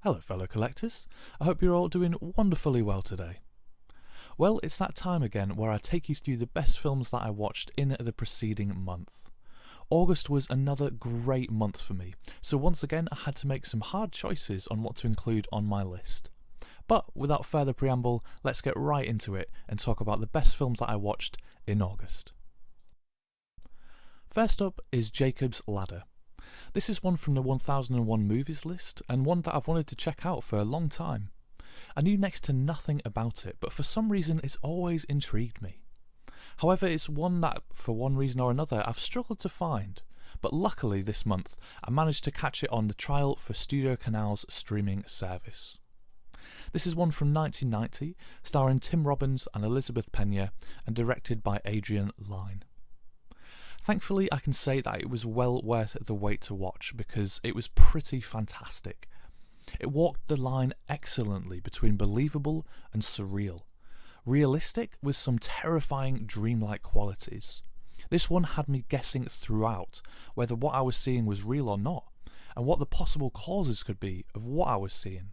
Hello fellow collectors, I hope you're all doing wonderfully well today. Well, it's that time again where I take you through the best films that I watched in the preceding month. August was another great month for me, so once again I had to make some hard choices on what to include on my list. But without further preamble, let's get right into it and talk about the best films that I watched in August. First up is Jacob's Ladder. This is one from the 1001 Movies list, and one that I've wanted to check out for a long time. I knew next to nothing about it, but for some reason it's always intrigued me. However, it's one that, for one reason or another, I've struggled to find, but luckily this month I managed to catch it on the trial for Studio Canal's streaming service. This is one from 1990, starring Tim Robbins and Elizabeth Pena, and directed by Adrian Lyne. Thankfully, I can say that it was well worth the wait to watch because it was pretty fantastic. It walked the line excellently between believable and surreal, realistic with some terrifying dreamlike qualities. This one had me guessing throughout whether what I was seeing was real or not, and what the possible causes could be of what I was seeing.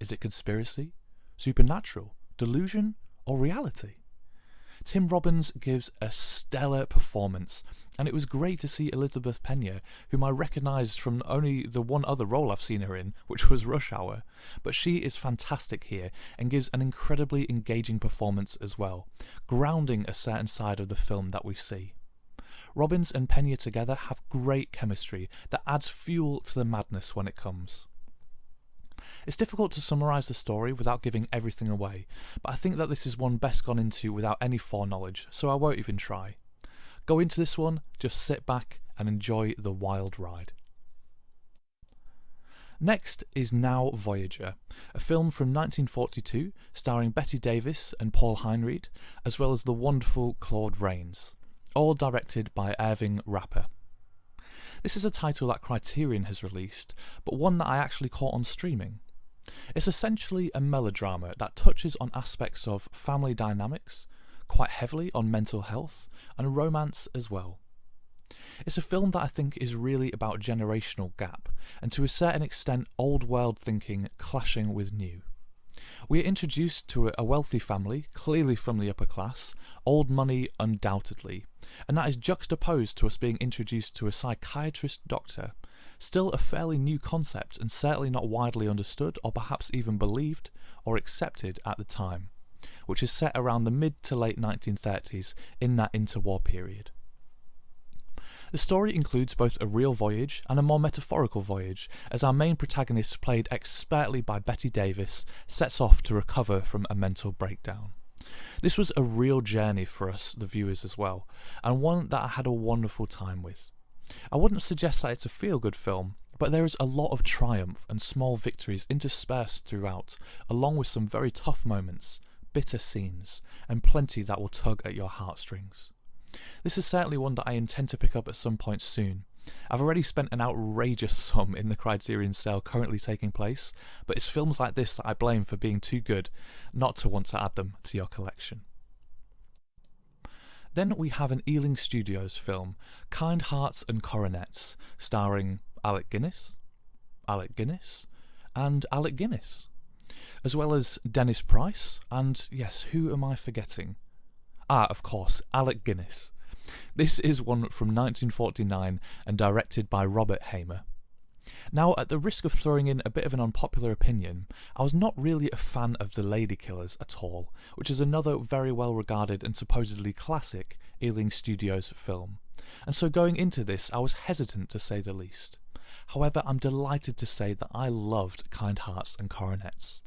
Is it conspiracy, supernatural, delusion, or reality? Tim Robbins gives a stellar performance, and it was great to see Elizabeth Pena, whom I recognised from only the one other role I've seen her in, which was Rush Hour, but she is fantastic here and gives an incredibly engaging performance as well, grounding a certain side of the film that we see. Robbins and Pena together have great chemistry that adds fuel to the madness when it comes. It's difficult to summarise the story without giving everything away, but I think that this is one best gone into without any foreknowledge, so I won't even try. Go into this one, just sit back and enjoy the wild ride. Next is Now Voyager, a film from 1942 starring Bette Davis and Paul Heinried, as well as the wonderful Claude Rains, all directed by Irving Rapper. This is a title that Criterion has released, but one that I actually caught on streaming. It's essentially a melodrama that touches on aspects of family dynamics, quite heavily on mental health, and romance as well. It's a film that I think is really about generational gap, and to a certain extent old world thinking clashing with new. We are introduced to a wealthy family, clearly from the upper class, old money undoubtedly, and that is juxtaposed to us being introduced to a psychiatrist doctor, still a fairly new concept and certainly not widely understood or perhaps even believed or accepted at the time, which is set around the mid to late 1930s in that interwar period. The story includes both a real voyage and a more metaphorical voyage, as our main protagonist, played expertly by Bette Davis, sets off to recover from a mental breakdown. This was a real journey for us, the viewers, as well, and one that I had a wonderful time with. I wouldn't suggest that it's a feel-good film, but there is a lot of triumph and small victories interspersed throughout, along with some very tough moments, bitter scenes, and plenty that will tug at your heartstrings. This is certainly one that I intend to pick up at some point soon. I've already spent an outrageous sum in the Criterion sale currently taking place, but it's films like this that I blame for being too good not to want to add them to your collection. Then we have an Ealing Studios film, Kind Hearts and Coronets, starring Alec Guinness, and Alec Guinness, as well as Dennis Price, and yes, who am I forgetting? Of course, Alec Guinness. This is one from 1949 and directed by Robert Hamer. Now, at the risk of throwing in a bit of an unpopular opinion, I was not really a fan of The Lady Killers at all, which is another very well regarded and supposedly classic Ealing Studios film, and so going into this I was hesitant to say the least. However, I'm delighted to say that I loved Kind Hearts and Coronets.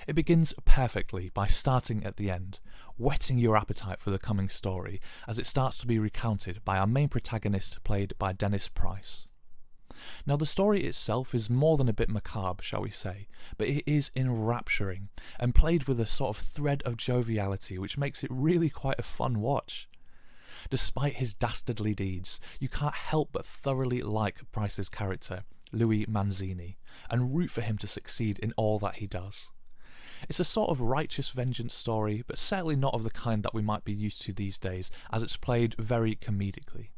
It begins perfectly by starting at the end, whetting your appetite for the coming story as it starts to be recounted by our main protagonist, played by Dennis Price. Now, the story itself is more than a bit macabre, shall we say, but it is enrapturing and played with a sort of thread of joviality which makes it really quite a fun watch. Despite his dastardly deeds, you can't help but thoroughly like Price's character, Louis Manzini, and root for him to succeed in all that he does. It's a sort of righteous vengeance story, but certainly not of the kind that we might be used to these days, as it's played very comedically.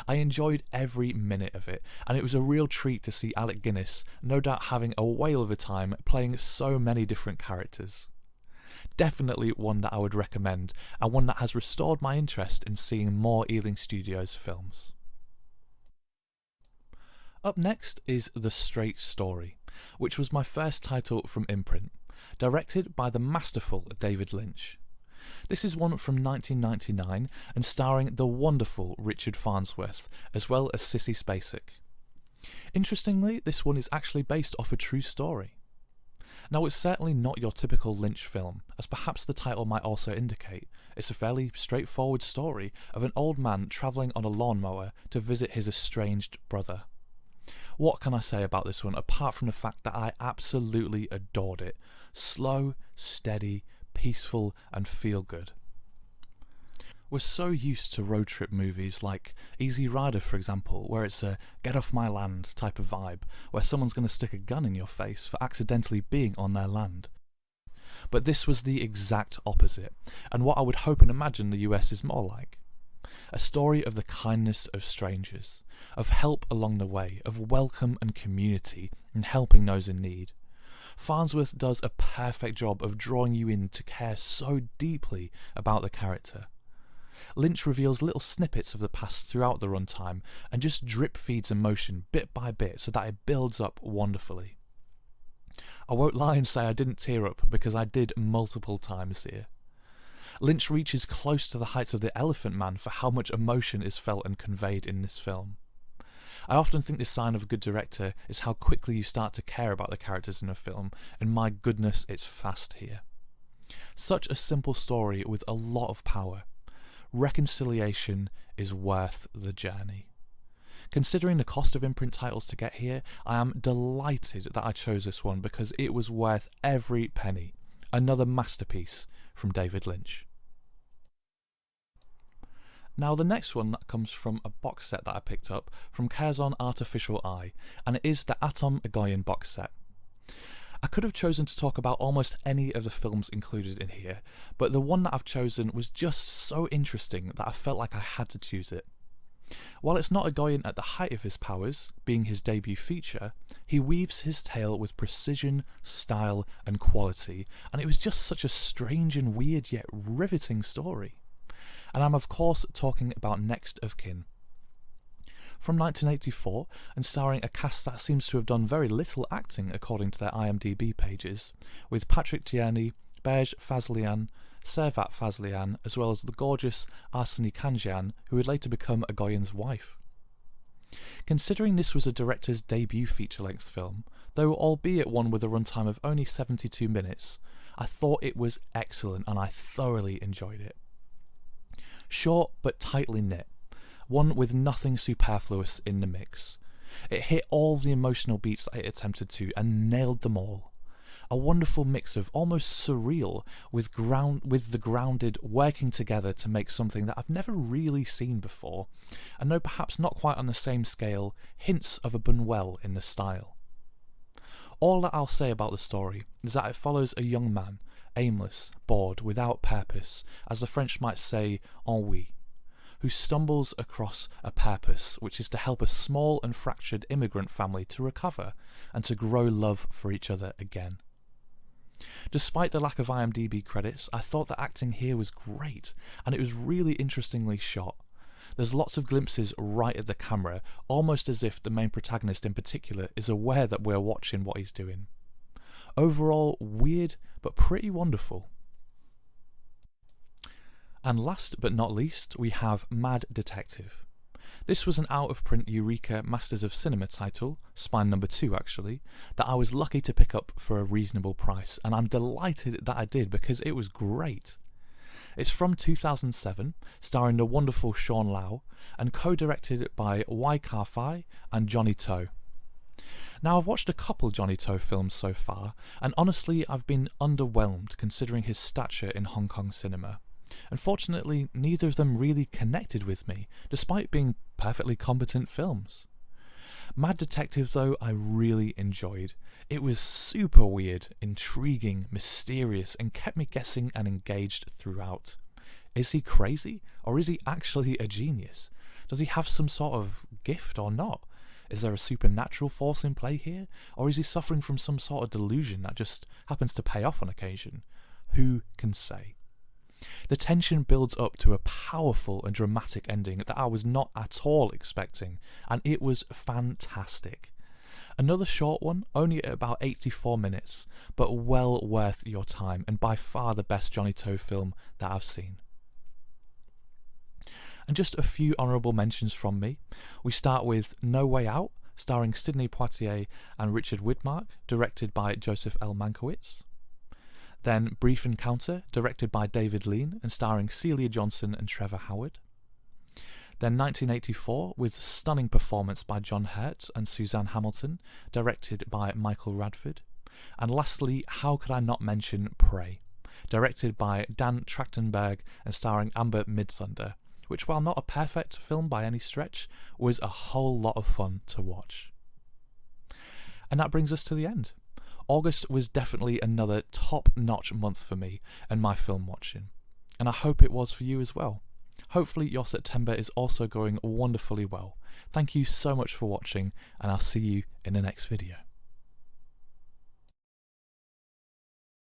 I enjoyed every minute of it, and it was a real treat to see Alec Guinness, no doubt having a whale of a time playing so many different characters. Definitely one that I would recommend, and one that has restored my interest in seeing more Ealing Studios films. Up next is The Straight Story, which was my first title from imprint, directed by the masterful David Lynch. This is one from 1999 and starring the wonderful Richard Farnsworth, as well as Sissy Spacek. Interestingly, this one is actually based off a true story. Now, it's certainly not your typical Lynch film, as perhaps the title might also indicate. It's a fairly straightforward story of an old man travelling on a lawnmower to visit his estranged brother. What can I say about this one apart from the fact that I absolutely adored it? Slow, steady, peaceful and feel good. We're so used to road trip movies like Easy Rider, for example, where it's a get off my land type of vibe, where someone's going to stick a gun in your face for accidentally being on their land. But this was the exact opposite, and what I would hope and imagine the US is more like. A story of the kindness of strangers, of help along the way, of welcome and community, and helping those in need. Farnsworth does a perfect job of drawing you in to care so deeply about the character. Lynch reveals little snippets of the past throughout the runtime and just drip feeds emotion bit by bit so that it builds up wonderfully. I won't lie and say I didn't tear up because I did multiple times here. Lynch reaches close to the heights of The Elephant Man for how much emotion is felt and conveyed in this film. I often think the sign of a good director is how quickly you start to care about the characters in a film, and my goodness, it's fast here. Such a simple story with a lot of power. Reconciliation is worth the journey. Considering the cost of imprint titles to get here, I am delighted that I chose this one because it was worth every penny. Another masterpiece from David Lynch. Now the next one that comes from a box set that I picked up from Curzon Artificial Eye, and it is the Atom Egoyan box set. I could have chosen to talk about almost any of the films included in here, but the one that I've chosen was just so interesting that I felt like I had to choose it. While it's not Egoyan at the height of his powers, being his debut feature, he weaves his tale with precision, style and quality, and it was just such a strange and weird yet riveting story. And I'm of course talking about Next of Kin. From 1984, and starring a cast that seems to have done very little acting according to their IMDb pages, with Patrick Tierney, Bej Fazlian, Servat Fazlian, as well as the gorgeous Arseny Kanjian, who would later become Egoyan's wife. Considering this was a director's debut feature-length film, though albeit one with a runtime of only 72 minutes, I thought it was excellent and I thoroughly enjoyed it. Short but tightly knit, one with nothing superfluous in the mix. It hit all the emotional beats that it attempted to and nailed them all. A wonderful mix of almost surreal with the grounded working together to make something that I've never really seen before, and though perhaps not quite on the same scale, hints of a Buñuel in the style. All that I'll say about the story is that it follows a young man, aimless, bored, without purpose, as the French might say, ennui, who stumbles across a purpose which is to help a small and fractured immigrant family to recover and to grow love for each other again. Despite the lack of IMDb credits, I thought the acting here was great, and it was really interestingly shot. There's lots of glimpses right at the camera, almost as if the main protagonist in particular is aware that we're watching what he's doing. Overall, weird, but pretty wonderful. And last but not least, we have Mad Detective. This was an out-of-print Eureka Masters of Cinema title, spine number 2 actually, that I was lucky to pick up for a reasonable price, and I'm delighted that I did because it was great. It's from 2007, starring the wonderful Sean Lau, and co-directed by Wai Ka-fai and Johnny To. Now, I've watched a couple Johnny To films so far, and honestly I've been underwhelmed considering his stature in Hong Kong cinema. Unfortunately, neither of them really connected with me, despite being perfectly competent films. Mad Detective, though, I really enjoyed. It was super weird, intriguing, mysterious, and kept me guessing and engaged throughout. Is he crazy, or is he actually a genius? Does he have some sort of gift or not? Is there a supernatural force in play here? Or is he suffering from some sort of delusion that just happens to pay off on occasion? Who can say? The tension builds up to a powerful and dramatic ending that I was not at all expecting, and it was fantastic. Another short one, only at about 84 minutes, but well worth your time, and by far the best Johnny To film that I've seen. And just a few honourable mentions from me. We start with No Way Out, starring Sidney Poitier and Richard Widmark, directed by Joseph L. Mankiewicz. Then Brief Encounter, directed by David Lean and starring Celia Johnson and Trevor Howard. Then 1984, with stunning performance by John Hurt and Suzanne Hamilton, directed by Michael Radford. And lastly, how could I not mention Prey, directed by Dan Trachtenberg and starring Amber Midthunder, which, while not a perfect film by any stretch, was a whole lot of fun to watch. And that brings us to the end. August was definitely another top-notch month for me and my film watching, and I hope it was for you as well. Hopefully your September is also going wonderfully well. Thank you so much for watching, and I'll see you in the next video.